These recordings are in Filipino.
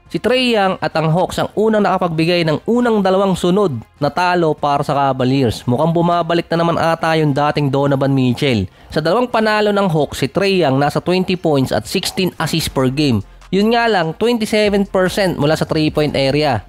Si Trae Young at ang Hawks ang unang nakapagbigay ng unang dalawang sunod na talo para sa Cavaliers. Mukhang bumabalik na naman ata yung dating Donovan Mitchell. Sa dalawang panalo ng Hawks, si Trae Young nasa 20 points at 16 assists per game. Yun nga lang, 27% mula sa 3-point area.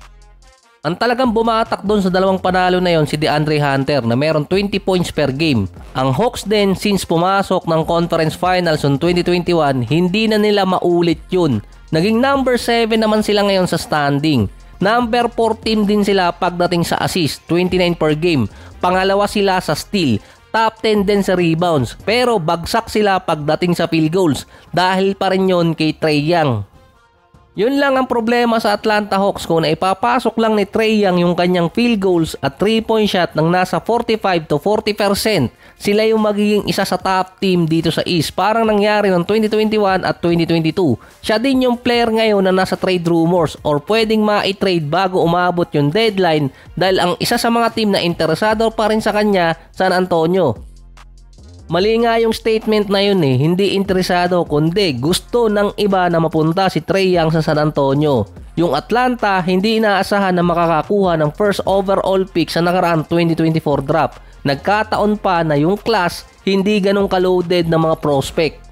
Ang talagang bumatak doon sa dalawang panalo na yon si DeAndre Hunter na meron 20 points per game. Ang Hawks din, since pumasok ng Conference Finals noong 2021, hindi na nila maulit yun. Naging number 7 naman sila ngayon sa standing. Number 14 din sila pagdating sa assist, 29 per game. Pangalawa sila sa steal, top 10 din sa rebounds. Pero bagsak sila pagdating sa field goals dahil pa rin yun kay Trae Young. Yun lang ang problema sa Atlanta Hawks kung naipapasok lang ni Trae Young yung kanyang field goals at 3-point shot ng nasa 45 to 40%. Sila yung magiging isa sa top team dito sa East. Parang nangyari noong 2021 at 2022. Siya din yung player ngayon na nasa trade rumors or pwedeng ma-trade bago umabot yung deadline dahil ang isa sa mga team na interesado pa rin sa kanya, San Antonio. Mali nga yung statement na yun hindi interesado kundi gusto ng iba na mapunta si Trae Young sa San Antonio. Yung Atlanta hindi inaasahan na makakakuha ng first overall pick sa nakaraang 2024 draft. Nagkataon pa na yung class hindi ganong ka-loaded ng mga prospect.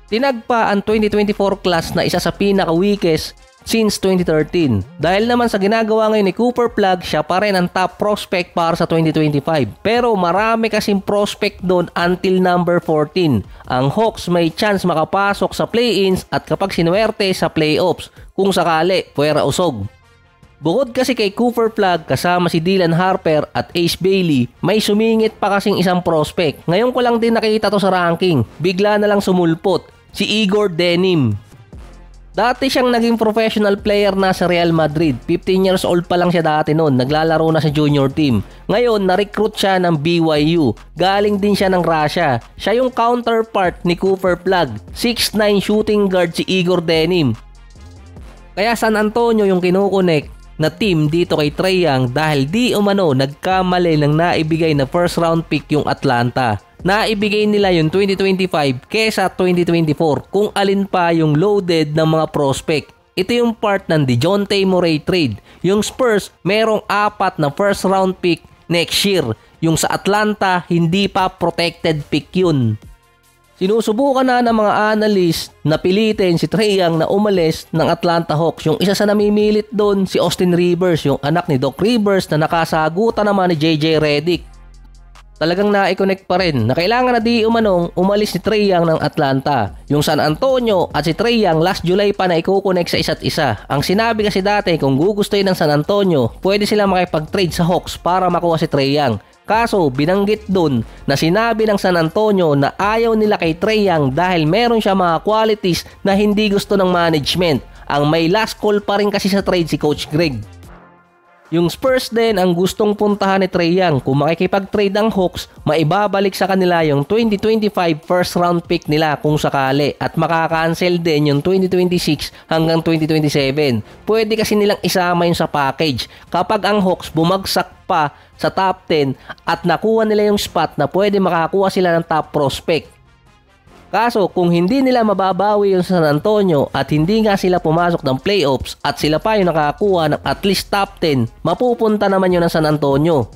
Tinagpa ang 2024 class na isa sa pinaka-weakest since 2013. Dahil naman sa ginagawa ngayon ni Cooper Flagg, siya pa rin ang top prospect para sa 2025. Pero marami kasing prospect doon until number 14. Ang Hawks may chance makapasok sa play-ins at kapag sinuwerte sa playoffs, kung sakali, puwera usog. Bukod kasi kay Cooper Flagg kasama si Dylan Harper at Ace Bailey, may sumingit pa kasing isang prospect. Ngayon ko lang din nakita to sa ranking. Bigla na lang sumulpot, si Igor Denim. Dati siyang naging professional player na sa Real Madrid. 15 years old pa lang siya dati noon. Naglalaro na sa junior team. Ngayon, na-recruit siya ng BYU. Galing din siya ng Russia. Siya yung counterpart ni Cooper Flagg. 6'9 shooting guard si Igor Denim. Kaya San Antonio yung kinukonek na team dito kay Trae Young dahil di umano nagkamali ng naibigay na first round pick yung Atlanta. Naibigay nila yung 2025 kesa 2024 kung alin pa yung loaded ng mga prospect. Ito yung part ng DeJounte Murray trade. Yung Spurs merong 4 na first round pick next year. Yung sa Atlanta hindi pa protected pick yun. Sinusubukan na ng mga analyst na pilitin si Trae Young na umalis ng Atlanta Hawks. Yung isa sa namimilit doon si Austin Rivers, yung anak ni Doc Rivers na nakasagutan naman ni JJ Redick. Talagang na-connect pa rin na kailangan na di umanong umalis si Trae Young ng Atlanta. Yung San Antonio at si Trae Young last July pa na i-connect sa isa't isa. Ang sinabi kasi dati kung gugustuhin ng San Antonio, pwede sila makipag-trade sa Hawks para makuha si Trae Young. Kaso binanggit dun na sinabi ng San Antonio na ayaw nila kay Trae Young dahil meron siya mga qualities na hindi gusto ng management. Ang may last call pa rin kasi sa trade si Coach Greg. Yung Spurs din ang gustong puntahan ni Trae Young. Kung makikipag-trade ang Hawks, maibabalik sa kanila yung 2025 first round pick nila kung sakali at makaka-cancel din yung 2026 hanggang 2027. Pwede kasi nilang isama yun sa package. Kapag ang Hawks bumagsak pa sa top 10 at nakuha nila yung spot na pwede makakuha sila ng top prospect. Kaso kung hindi nila mababawi yung San Antonio at hindi nga sila pumasok ng playoffs at sila pa yung nakakuha ng at least top 10, mapupunta naman yun ng San Antonio.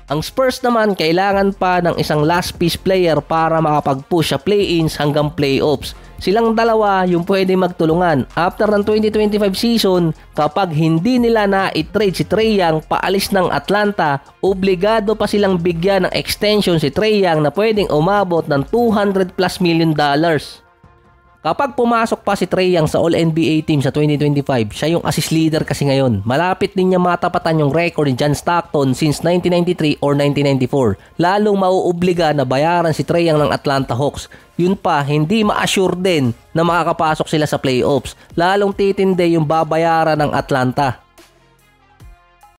Ang Spurs naman kailangan pa ng isang last piece player para makapag-push sa play-ins hanggang playoffs. Silang dalawa yung pwede magtulungan. After ng 2025 season, kapag hindi nila na-trade si Trae Young paalis ng Atlanta, obligado pa silang bigyan ng extension si Trae Young na pwedeng umabot ng $200+ million. Kapag pumasok pa si Trae Young sa All-NBA team sa 2025, siya yung assist leader kasi ngayon. Malapit din niya matapatan yung record ni John Stockton since 1993 or 1994. Lalong mauobliga na bayaran si Trae Young ng Atlanta Hawks. Yun pa, hindi ma-assure din na makakapasok sila sa playoffs. Lalong titindi yung babayaran ng Atlanta.